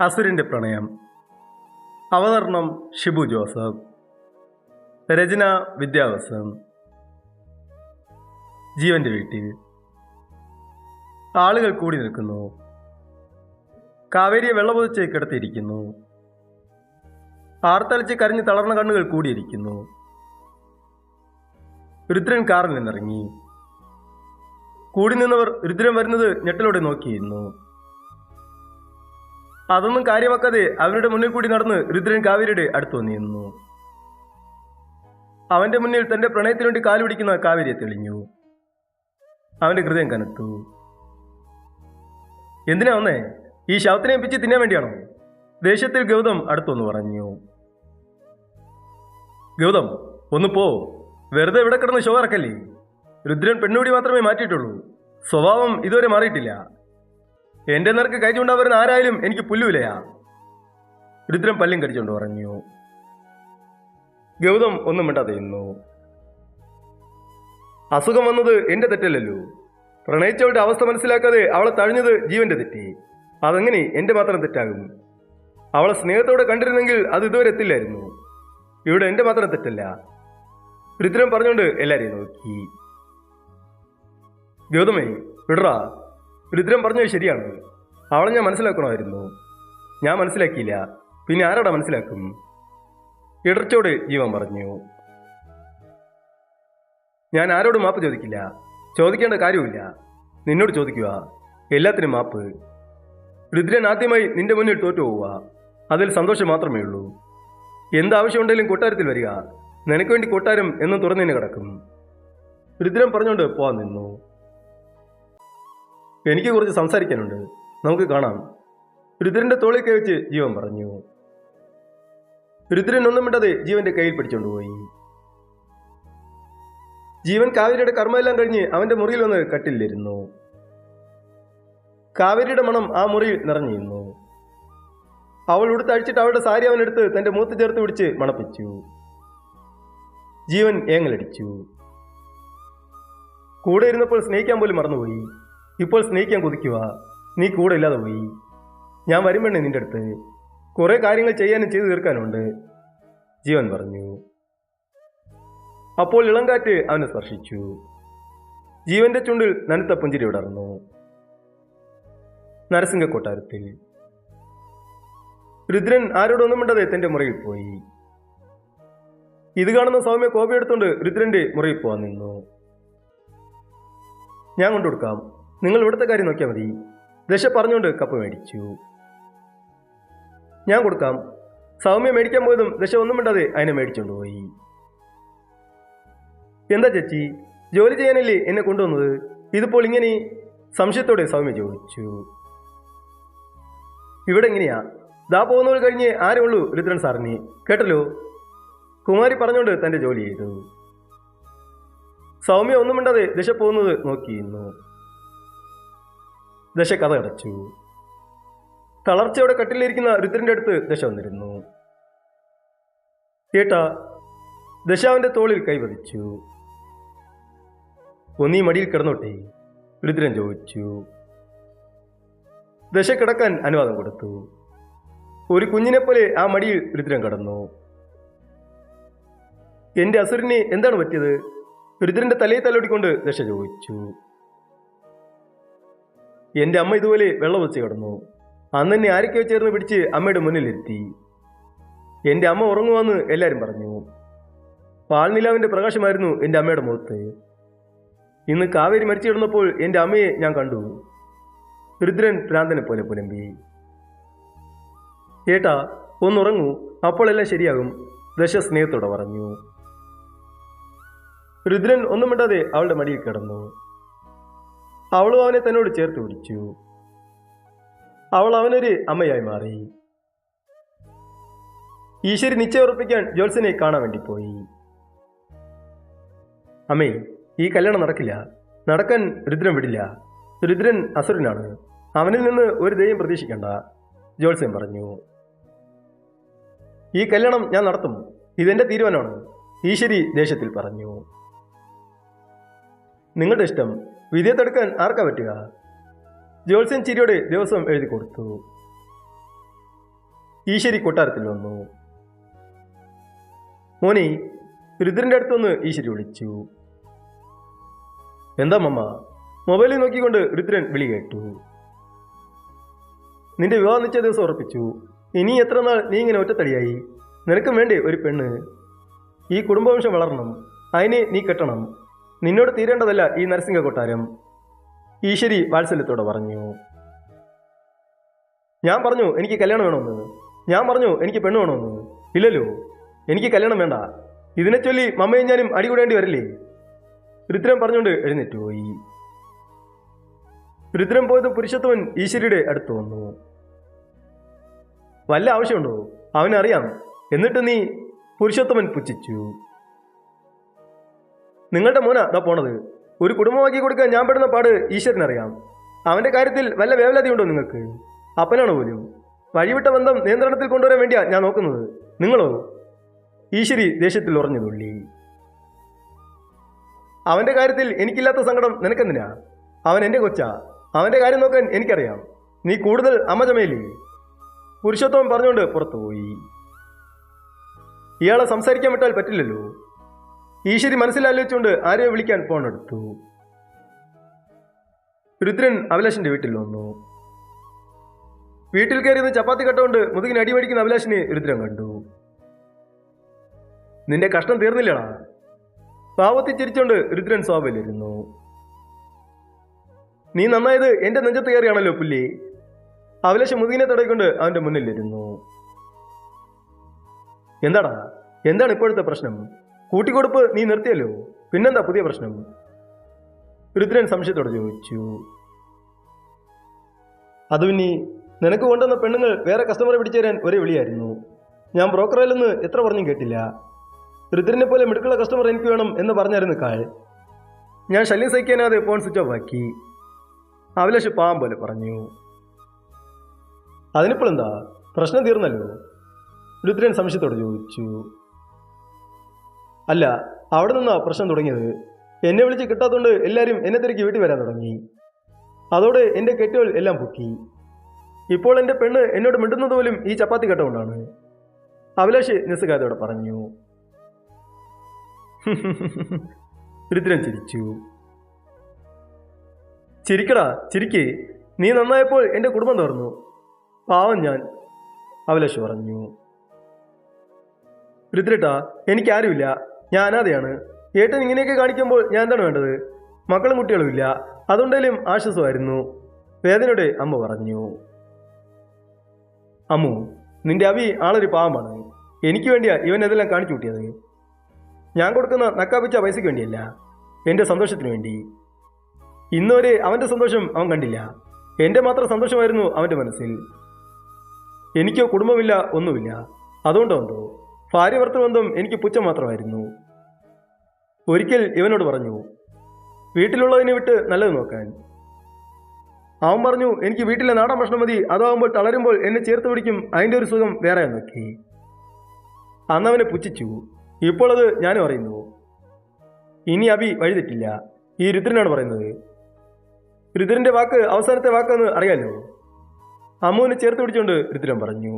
അസുരൻ്റെ പ്രണയം. അവതരണം ഷിബു ജോസഫ്. രചന വിദ്യാവസം. ജീവന്റെ വീട്ടിൽ ആളുകൾ കൂടി നിൽക്കുന്നു. കാവേരിയെ വെള്ളപൊതിച്ച് കിടത്തിയിരിക്കുന്നു. ആർത്തലിച്ച് കരഞ്ഞ് തളർന്ന കണ്ണുകൾ കൂടിയിരിക്കുന്നു. രുദ്രൻ കാറിൽ നിന്നിറങ്ങി. കൂടി നിന്നവർ രുദ്രൻ വരുന്നത് ഞെട്ടലോടെ നോക്കിയിരുന്നു. അതൊന്നും കാര്യമാക്കാതെ അവരുടെ മുന്നിൽ കൂടി നടന്ന് രുദ്രൻ കാവേരിയുടെ അടുത്ത് വന്നിരുന്നു. അവന്റെ മുന്നിൽ തന്റെ പ്രണയത്തിനു വേണ്ടി കാലുപിടിക്കുന്ന കാവേരിയെ തെളിഞ്ഞു. അവന്റെ ഹൃദയം കനത്തു. എന്തിനാ വന്നേ? ഈ ശവത്തിനെ പിച്ച് തിന്നാൻ വേണ്ടിയാണോ? ദേഷ്യത്തിൽ ഗൗതം അടുത്തൊന്ന് പറഞ്ഞു. ഗൗതം, ഒന്ന് പോ. വെറുതെ ഇവിടെ കിടന്ന് ഷോ ഇറക്കല്ലേ. രുദ്രൻ പെണ്ണുകൂടി മാത്രമേ മാറ്റിയിട്ടുള്ളൂ. സ്വഭാവം ഇതുവരെ മാറിയിട്ടില്ല. എന്റെ നേർക്ക് കൈ ചൂണ്ടാൻ വരുന്ന ആരായാലും എനിക്ക് പുല്ലുവിലയാ. രുദ്രൻ പല്ലും കടിച്ചുകൊണ്ട് പറഞ്ഞു. ഗൗതം ഒന്നും മിണ്ടാതെയുന്നു. അസുഖം വന്നത് എന്റെ തെറ്റല്ലല്ലോ. പ്രണയിച്ചവളുടെ അവസ്ഥ മനസ്സിലാക്കാതെ അവളെ തഴഞ്ഞത് ജീവന്റെ തെറ്റി. അതെങ്ങനെ എന്റെ മാത്രം തെറ്റാകും? അവളെ സ്നേഹത്തോടെ കണ്ടിരുന്നെങ്കിൽ അത് ഇതുവരെ എത്തില്ലായിരുന്നു. ഇവിടെ എന്റെ മാത്രം തെറ്റല്ല. രുദ്രൻ പറഞ്ഞുകൊണ്ട് എല്ലാരെയും നോക്കി. ഗൗതമേ, വിടറാ. രുദ്രൻ പറഞ്ഞത് ശരിയാണ്. അവളെ ഞാൻ മനസ്സിലാക്കണമായിരുന്നു. ഞാൻ മനസ്സിലാക്കിയില്ല. പിന്നെ ആരാടാ മനസ്സിലാക്കും? ഇടർച്ചോട് ജീവൻ പറഞ്ഞു. ഞാൻ ആരോടും മാപ്പ് ചോദിക്കില്ല. ചോദിക്കേണ്ട കാര്യമില്ല. നിന്നോട് ചോദിക്കുക. എല്ലാത്തിനും മാപ്പ്. രുദ്രൻ ആദ്യമായി നിന്റെ മുന്നിൽ തോറ്റു പോവുക. അതിൽ സന്തോഷം മാത്രമേ ഉള്ളൂ. എന്താവശ്യമുണ്ടെങ്കിലും കൊട്ടാരത്തിൽ വരിക. നിനക്ക് വേണ്ടി കൊട്ടാരം എന്നും തുറന്നു കിടക്കും. രുദ്രൻ പറഞ്ഞുകൊണ്ട് പോവാൻ നിന്നു. എനിക്ക് കുറച്ച് സംസാരിക്കാനുണ്ട്. നമുക്ക് കാണാം. രുദ്രന്റെ തോളിൽ കൈവച്ച് ജീവൻ പറഞ്ഞു. രുദ്രൻ ഒന്നും മിണ്ടാതെ ജീവന്റെ കയ്യിൽ പിടിച്ചുകൊണ്ടുപോയി. ജീവൻ കാവേരിയുടെ കർമ്മമെല്ലാം കഴിഞ്ഞ് അവന്റെ മുറിയിൽ വന്ന് കട്ടിലിരുന്നു. കാവേരിയുടെ മണം ആ മുറിയിൽ നിറഞ്ഞിരുന്നു. അവൾ ഉടുത്തഴിച്ചിട്ട് അവളുടെ സാരി അവനെടുത്ത് തന്റെ മൂത്ത് ചേർത്ത് പിടിച്ച് മണപ്പിച്ചു. ജീവൻ ഏങ്ങലടിച്ചു. കൂടെ ഇരുന്നപ്പോൾ സ്നേഹിക്കാൻ പോലും മറന്നുപോയി. ഇപ്പോൾ സ്നേഹിക്കാൻ കൊതിക്കുക. നീ കൂടെ ഇല്ലാതെ പോയി. ഞാൻ വരുമ്പോഴേ നിന്റെ അടുത്ത് കുറെ കാര്യങ്ങൾ ചെയ്യാനും ചെയ്തു തീർക്കാനുണ്ട്, ജീവൻ പറഞ്ഞു. അപ്പോൾ ഇളങ്കാറ്റ് അവനെ സ്പർശിച്ചു. ജീവന്റെ ചുണ്ടിൽ നനുത്ത പുഞ്ചിരി വിടർന്നു. നരസിംഹ കൊട്ടാരത്തിൽ രുദ്രൻ ആരോടൊന്നും മിണ്ടാതെ തന്റെ മുറിയിൽ പോയി. ഇത് കാണുന്ന സൗമ്യ കോപയെടുത്തുകൊണ്ട് രുദ്രന്റെ മുറിയിൽ പോവാൻ നിന്നു. ഞാൻ കൊണ്ടുകൊടുക്കാം. നിങ്ങൾ ഇവിടുത്തെ കാര്യം നോക്കിയാൽ മതി. ദശ പറഞ്ഞുകൊണ്ട് കപ്പ് മേടിച്ചു. ഞാൻ കൊടുക്കാം. സൗമ്യ മേടിക്കാൻ പോയതും ദശ ഒന്നും മിണ്ടാതെ അതിനെ മേടിച്ചുകൊണ്ടുപോയി. എന്താ ചേച്ചി, ജോലി ചെയ്യാനല്ലേ എന്നെ കൊണ്ടുവന്നത്? ഇതിപ്പോൾ ഇങ്ങനെ? സംശയത്തോടെ സൗമ്യ ചോദിച്ചു. ഇവിടെ എങ്ങനെയാ? ദാ പോകുന്നവർ കഴിഞ്ഞ് ആരേ ഉള്ളൂ രുദ്രൻ സാറിന്, കേട്ടല്ലോ. കുമാരി പറഞ്ഞുകൊണ്ട് തന്റെ ജോലി ചെയ്തു. സൗമ്യ ഒന്നും മിണ്ടാതെ ദശ പോകുന്നത് നോക്കിയിരുന്നു. ദശ കഥ അടച്ചു. തളർച്ചയോടെ കട്ടിലിരിക്കുന്ന രുദ്രന്റെ അടുത്ത് ദശ വന്നിരുന്നു. ഏട്ടാ, ദശ അവന്റെ തോളിൽ കൈവതിച്ചു. ഒന്നീ മടിയിൽ കിടന്നോട്ടെ, രുദ്രൻ ചോദിച്ചു. ദശ കിടക്കാൻ അനുവാദം കൊടുത്തു. ഒരു കുഞ്ഞിനെ പോലെ ആ മടിയിൽ രുദ്രൻ കടന്നു. എന്റെ അസുരന് എന്താണ് പറ്റിയത്? രുദ്രന്റെ തലയിൽ തലോടിക്കൊണ്ട് ദശ ചോദിച്ചു. എന്റെ അമ്മ ഇതുപോലെ വെള്ളം വെച്ച് കിടന്നു. അന്ന് എന്നെ ആരൊക്കെയോ ചേർന്ന് പിടിച്ച് അമ്മയുടെ മുന്നിലിരുത്തി. എന്റെ അമ്മ ഉറങ്ങുവാന്ന് എല്ലാവരും പറഞ്ഞു. പാൽനിലാവിന്റെ പ്രകാശമായിരുന്നു എന്റെ അമ്മയുടെ മുഖത്ത്. ഇന്ന് കാവേരി മരിച്ചു കിടന്നപ്പോൾ എന്റെ അമ്മയെ ഞാൻ കണ്ടു. രുദ്രൻ ഭ്രാന്തനെ പോലെ പുലമ്പി. ഏട്ടാ, ഒന്നുറങ്ങൂ, അപ്പോൾ എല്ലാം ശരിയാകും, ദശ സ്നേഹത്തോടെ പറഞ്ഞു. രുദ്രൻ ഒന്നും മിണ്ടാതെ അവളുടെ മടിയിൽ കിടന്നു. അവളും അവനെ തന്നോട് ചേർത്ത് പിടിച്ചു. അവൾ അവനൊരു അമ്മയായി മാറി. ഈശ്വരി നിശ്ചയം ഉറപ്പിക്കാൻ ജോത്സ്യനെ കാണാൻ വേണ്ടി പോയി. അമ്മേ, ഈ കല്യാണം നടക്കില്ല. നടക്കാൻ രുദ്രൻ വിടില്ല. രുദ്രൻ അസുരനാണ്. അവനിൽ നിന്ന് ഒരു ദയം പ്രതീക്ഷിക്കണ്ട, ജോത്സ്യൻ പറഞ്ഞു. ഈ കല്യാണം ഞാൻ നടത്തും. ഇതെന്റെ തീരുമാനമാണ്, ഈശ്വരി ദേഷ്യത്തിൽ പറഞ്ഞു. നിങ്ങളുടെ ഇഷ്ടം. വിധിയെ തടുക്കാൻ ആർക്കാ പറ്റുക? ജോത്സ്യൻ ചിരിയോടെ ദിവസം എഴുതി കൊടുത്തു. ഈശ്വരി കൊട്ടാരത്തിൽ വന്നു. മോനെ, രുദ്രൻ്റെ അടുത്തൊന്ന് ഈശ്വരി വിളിച്ചു. എന്താ മമ്മ? മൊബൈലിൽ നോക്കിക്കൊണ്ട് രുദ്രൻ വിളി കേട്ടു. നിന്റെ വിവാഹ നിശ്ചയ ദിവസം ഉറപ്പിച്ചു. ഇനി എത്ര നാൾ നീ ഇങ്ങനെ ഒറ്റത്തടിയായി? നിനക്കും വേണ്ടേ ഒരു പെണ്ണ്? ഈ കുടുംബവംശം വളരണം, അതിനെ നീ കെട്ടണം. നിന്നോട് തീരേണ്ടതല്ല ഈ നരസിംഹ കൊട്ടാരം. ഈശ്വരി വാത്സല്യത്തോടെ പറഞ്ഞു. ഞാൻ പറഞ്ഞു എനിക്ക് കല്യാണം വേണമെന്ന്. ഞാൻ പറഞ്ഞു എനിക്ക് പെണ്ണ് വേണമെന്ന്. ഇല്ലല്ലോ, എനിക്ക് കല്യാണം വേണ്ട. ഇതിനെ ചൊല്ലി മമ്മയും ഞാനും അടികൂടേണ്ടി വരില്ലേ? രുദ്രൻ പറഞ്ഞുകൊണ്ട് എഴുന്നേറ്റ് പോയി. രുദ്രൻ പോയത് പുരുഷോത്തമൻ ഈശ്വരിയുടെ അടുത്ത് വന്നു. വല്ല ആവശ്യമുണ്ടോ? അവനറിയാം. എന്നിട്ട് നീ? പുരുഷോത്തമൻ പുച്ഛിച്ചു. നിങ്ങളുടെ മോനാ ദാ പോണത്. ഒരു കുടുംബമാക്കി കൊടുക്കാൻ ഞാൻ പെടുന്ന പാട് ഈശ്വരനറിയാം. അവന്റെ കാര്യത്തിൽ വല്ല വേവലാതിയുണ്ടോ നിങ്ങൾക്ക്? അപ്പനാണോ പോലും? വഴിവിട്ട ബന്ധം നിയന്ത്രണത്തിൽ കൊണ്ടുവരാൻ വേണ്ടിയാ ഞാൻ നോക്കുന്നത്. നിങ്ങളോ? ഈശ്വരി ദേഷ്യത്തിൽ ഉറഞ്ഞു തുള്ളി. അവന്റെ കാര്യത്തിൽ എനിക്കില്ലാത്ത സങ്കടം നിനക്കെന്തിനാ? അവൻ എൻ്റെ കൊച്ചാ. അവന്റെ കാര്യം നോക്കാൻ എനിക്കറിയാം. നീ കൂടുതൽ അമ്മചമയില്ലേ? പുരുഷോത്തമൻ പറഞ്ഞുകൊണ്ട് പുറത്തുപോയി. ഇയാളെ സംസാരിക്കാൻ വിട്ടാൽ പറ്റില്ലല്ലോ. ഈശ്വരി മനസ്സിലാലോചിച്ചുകൊണ്ട് ആരെയോ വിളിക്കാൻ ഫോൺ എടുത്തു. രുദ്രൻ അഭിലാഷിന്റെ വീട്ടിൽ വന്നു. വീട്ടിൽ കയറിയെന്ന് ചപ്പാത്തി കട്ടുകൊണ്ട് മുതുകിന് അടിപടിക്കുന്ന അഭിലാഷിനെ രുദ്രൻ കണ്ടു. നിന്റെ കഷ്ടം തീർന്നില്ലടാ. പാവത്തി ചിരിച്ചുകൊണ്ട് രുദ്രൻ സ്വാഭിലിരുന്നു. നീ നന്നായത് എന്റെ നെഞ്ചത്ത് കയറിയാണല്ലോ പുല്ലി. അഭിലാഷ് മുതുകിനെ തടയിക്കൊണ്ട് അവന്റെ മുന്നിലിരുന്നു. എന്താണ് ഇപ്പോഴത്തെ പ്രശ്നം? കൂട്ടിക്കൊടുപ്പ് നീ നിർത്തിയല്ലോ, പിന്നെന്താ പുതിയ പ്രശ്നം? രുദ്രൻ സംശയത്തോടെ ചോദിച്ചു. അത് പിന്നെ നിനക്ക് കൊണ്ടുവന്ന പെണ്ണുങ്ങൾ വേറെ കസ്റ്റമറെ പിടിച്ചു തരാൻ ഒരേ വിളിയായിരുന്നു. ഞാൻ ബ്രോക്കറിലൊന്ന് എത്ര പറഞ്ഞും കേട്ടില്ല. രുദ്രനെ പോലെ മിടുക്കുള്ള കസ്റ്റമർ എനിക്ക് വേണം എന്ന് പറഞ്ഞായിരുന്നു കാൾ. ഞാൻ ശല്യം സഹിക്കാനാതെ ഫോൺ സ്വിച്ച് ഓഫ് ആക്കി. അഭിലാഷ് പാവം പോലെ പറഞ്ഞു. അതിനിപ്പോഴെന്താ? പ്രശ്നം തീർന്നല്ലോ? രുദ്രൻ സംശയത്തോടെ ചോദിച്ചു. അല്ല, അവിടെ നിന്നാ പ്രശ്നം തുടങ്ങിയത്. എന്നെ വിളിച്ച് കിട്ടാത്തതുകൊണ്ട് എല്ലാവരും എന്നെ തിരക്കി വീട്ടിൽ വരാൻ തുടങ്ങി. അതോടെ എൻ്റെ കെട്ടുകൾ എല്ലാം പൊക്കി. ഇപ്പോൾ എൻ്റെ പെണ്ണ് എന്നോട് മിണ്ടുന്നത് പോലും ഈ ചപ്പാത്തി കെട്ടുകൊണ്ടാണ്. അഭിലാഷ് നിസ്സുകാരത്തോടെ പറഞ്ഞു. രുദ്രൻ ചിരിച്ചു. ചിരിക്കടാ, ചിരിക്ക്. നീ നന്നായപ്പോൾ എൻ്റെ കുടുംബം തുറന്നു. പാവം ഞാൻ, അഭിലാഷ് പറഞ്ഞു. രുദ്രേട്ടാ, എനിക്കാരുമില്ല. ഞാൻ അനാഥയാണ്. ഏട്ടൻ ഇങ്ങനെയൊക്കെ കാണിക്കുമ്പോൾ ഞാൻ എന്താണ് വേണ്ടത്? മക്കളും കുട്ടികളും ഇല്ല. അതുകൊണ്ടേലും ആശ്വാസമായിരുന്നു, വേദനയുടെ അമ്മ പറഞ്ഞു. അമ്മു, നിന്റെ അഭി ആളൊരു പാവമാണ്. എനിക്ക് വേണ്ടിയാ ഇവൻ ഇതെല്ലാം കാണിച്ചു കൂട്ടിയത്. ഞാൻ കൊടുക്കുന്ന നക്കാപ്പിച്ച പൈസയ്ക്ക് വേണ്ടിയല്ല, എൻ്റെ സന്തോഷത്തിന് വേണ്ടി. ഇന്നുവരെ അവൻ്റെ സന്തോഷം അവൻ കണ്ടില്ല. എൻ്റെ മാത്രം സന്തോഷമായിരുന്നു അവൻ്റെ മനസ്സിൽ. എനിക്കോ കുടുംബമില്ല, ഒന്നുമില്ല. അതുകൊണ്ടോ ഭാര്യ ഭർത്തൃബന്ധം എനിക്ക് പുച്ഛം മാത്രമായിരുന്നു. ഒരിക്കൽ ഇവനോട് പറഞ്ഞു, വീട്ടിലുള്ളതിനെ വിട്ട് നല്ലത് നോക്കാൻ. അവൻ പറഞ്ഞു, എനിക്ക് വീട്ടിലെ നാടൻ ഭക്ഷണം മതി. അതാവുമ്പോൾ തളരുമ്പോൾ എന്നെ ചേർത്ത് പിടിക്കും, അതിൻ്റെ ഒരു സുഖം വേറെ നോക്കി. അന്നവനെ പുച്ഛിച്ചു. ഇപ്പോൾ അത് ഞാനും അറിയുന്നു. ഇനി അഭി വഴിതെറ്റില്ല. ഈ രുദ്രനാണ് പറയുന്നത്. രുദ്രന്റെ വാക്ക് അവസാനത്തെ വാക്കെന്ന് അറിയാലോ. അമ്മുവിനെ ചേർത്ത് പിടിച്ചുകൊണ്ട് രുദ്രൻ പറഞ്ഞു.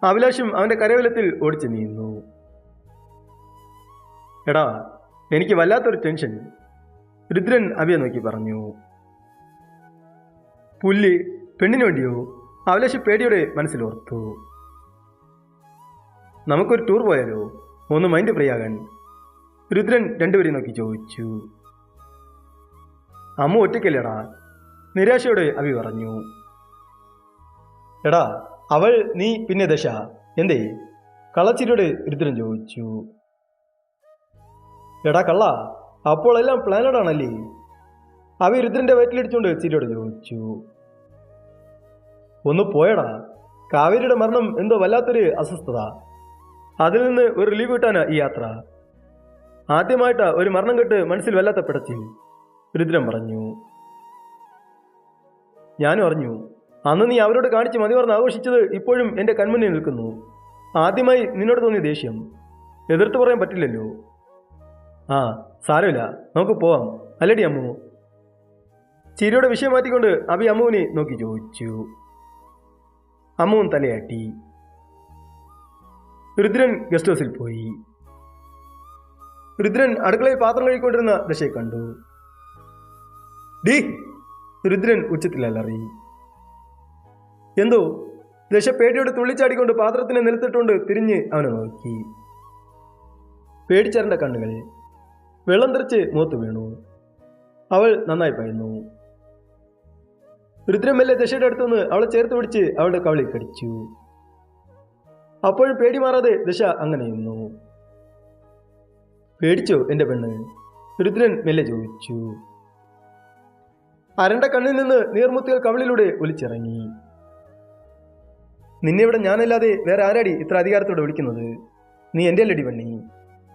അഭിലാഷും അവന്റെ കരവലത്തിൽ ഓടിച്ചു നീങ്ങുന്നു. എടാ, എനിക്ക് വല്ലാത്തൊരു ടെൻഷൻ, രുദ്രൻ അഭിയെ നോക്കി പറഞ്ഞു. പുല്ല്, പെണ്ണിന് വേണ്ടിയോ? അഭിലാഷ് പേടിയോടെ മനസ്സിലോർത്തു. നമുക്കൊരു ടൂർ പോയാലോ, ഒന്ന് മൈൻഡ് ഫ്രീ ആകാൻ? രുദ്രൻ രണ്ടുപേരെയും നോക്കി ചോദിച്ചു. അമ്മ ഒറ്റയ്ക്കല്ലേടാ, നിരാശയോടെ അഭി പറഞ്ഞു. എടാ, അവൾ, നീ, പിന്നെ ദശ. എന്തേ? കള്ളച്ചിരിയോടെ രുദ്രൻ ചോദിച്ചു. എടാ കള്ള, അപ്പോൾ എല്ലാം പ്ലാനഡ് ആണല്ലേ? അഭി രുദ്രന്റെ വയറ്റിലിടിച്ചുകൊണ്ട് ചിരിയോടെ ചോദിച്ചു. ഒന്ന് പോയടാ. കാവേരിയുടെ മരണം എന്തോ വല്ലാത്തൊരു അസ്വസ്ഥത. അതിൽ നിന്ന് ഒരു റിലീവ് കിട്ടാനാ ഈ യാത്ര. ആദ്യമായിട്ടാ ഒരു മരണം കെട്ട് മനസ്സിൽ വല്ലാത്ത പിടച്ചിൽ, രുദ്രൻ പറഞ്ഞു. ഞാനും അറിഞ്ഞു. അന്ന് നീ അവരോട് കാണിച്ച് മതി പറഞ്ഞ് ആഘോഷിച്ചത് ഇപ്പോഴും എൻ്റെ കൺമുന്നിൽ നിൽക്കുന്നു. ആദ്യമായി നിന്നോട് തോന്നിയ ദേഷ്യം എതിർത്ത് പറയാൻ പറ്റില്ലല്ലോ. ആ, സാരമില്ല, നമുക്ക് പോവാം അല്ലടി അമ്മു? ചിരിയുടെ വിഷയം മാറ്റിക്കൊണ്ട് അഭി അമ്മുവിനെ നോക്കി ചോദിച്ചു. അമ്മുവും തലയാട്ടി. രുദ്രൻ ഗസ്റ്റ് ഹൗസിൽ പോയി. രുദ്രൻ അടുക്കളയിൽ പാത്രം കഴുകിക്കൊണ്ടിരുന്ന ദശയെ കണ്ടു. ഡി രുദ്രൻ ഉച്ചത്തിൽ അലറി. എന്തോ? ദശ പേടിയോട് തുള്ളിച്ചാടിക്കൊണ്ട് പാത്രത്തിനെ നിലത്തിട്ടുകൊണ്ട് തിരിഞ്ഞ് അവനെ നോക്കി. പേടിച്ചരണ്ട കണ്ണുകൾ. വെള്ളം തെറിച്ച് മുഖത്ത് വീണു. അവൾ നന്നായി പയന്നു. രുദ്രൻ മെല്ലെ ദശയുടെ അടുത്തുനിന്ന് അവളെ ചേർത്ത് പിടിച്ച് അവളുടെ കവളിൽ കടിച്ചു. അപ്പോഴും പേടി മാറാതെ ദശ അങ്ങനെ നിന്നു. പേടിച്ചോ എൻ്റെ പെണ്ണ്? രുദ്രൻ മെല്ലെ ചോദിച്ചു. അരണ്ട കണ്ണിൽ നിന്ന് നീർമുത്തുകൾ കവളിലൂടെ ഒലിച്ചിറങ്ങി. നിന്നെ ഇവിടെ ഞാനല്ലാതെ വേറെ ആരാടി ഇത്ര അധികാരത്തോടെ വിളിക്കുന്നത്? നീ എൻ്റെ അല്ലടി പെണ്ണി.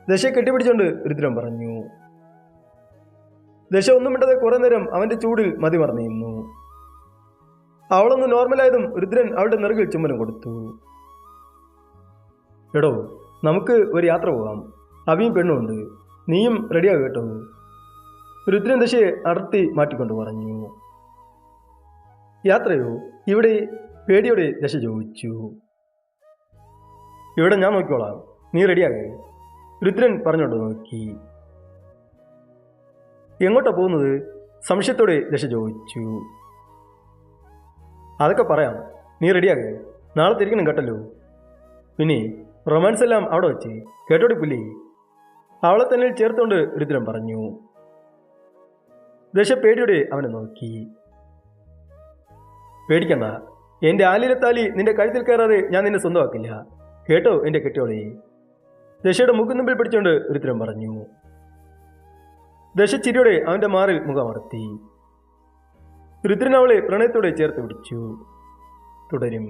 ദശയെ കെട്ടിപ്പിടിച്ചുകൊണ്ട് രുദ്രൻ പറഞ്ഞു. ദശ ഒന്നും മിണ്ടാതെ കുറെ നേരം അവന്റെ ചൂടിൽ മതിമറന്നു നിന്നു. അവളൊന്ന് നോർമലായതും രുദ്രൻ അവളുടെ നെറുകിൽ ചുമ്മനം കൊടുത്തു. എടോ, നമുക്ക് ഒരു യാത്ര പോകാം. അവിയും പെണ്ണുണ്ട്. നീയും റെഡിയാകും കേട്ടോ. രുദ്രൻ ദശയെ അടർത്തി മാറ്റിക്കൊണ്ട് പറഞ്ഞു. യാത്രയോ? ഇവിടെ? പേടിയോടെ ദശ ചോദിച്ചു. ഇവിടെ ഞാൻ നോക്കിക്കോളാം, നീ റെഡിയാകേ. രുദ്രൻ പറഞ്ഞോണ്ട് നോക്കി. എങ്ങോട്ടാ പോകുന്നത്? സംശയത്തോടെ ദശ ചോദിച്ചു. അതൊക്കെ പറയാം, നീ റെഡിയാകേ. നാളെ തിരിക്കണം കേട്ടല്ലോ. പിന്നെ റൊമാൻസ് എല്ലാം അവിടെ വെച്ച് കേട്ടോടി പുല്ലി. അവളെ തന്നെ ചേർത്തുകൊണ്ട് രുദ്രൻ പറഞ്ഞു. ദശ പേടിയോടെ അവനെ നോക്കി. പേടിക്കണ്ട, എൻ്റെ ആലിലെ താലി നിന്റെ കഴുത്തിൽ കയറാതെ ഞാൻ നിന്നെ സ്വന്തമാക്കില്ല കേട്ടോ എൻ്റെ കെട്ടിയോളെ. ദശയുടെ മുഖം പിടിച്ചുകൊണ്ട് രുദ്രൻ പറഞ്ഞു. ദശ ചിരിയോടെ അവൻ്റെ മാറിൽ മുഖമടത്തി. രുദ്രൻ അവളെ പ്രണയത്തോടെ ചേർത്ത് പിടിച്ചു. തുടരും.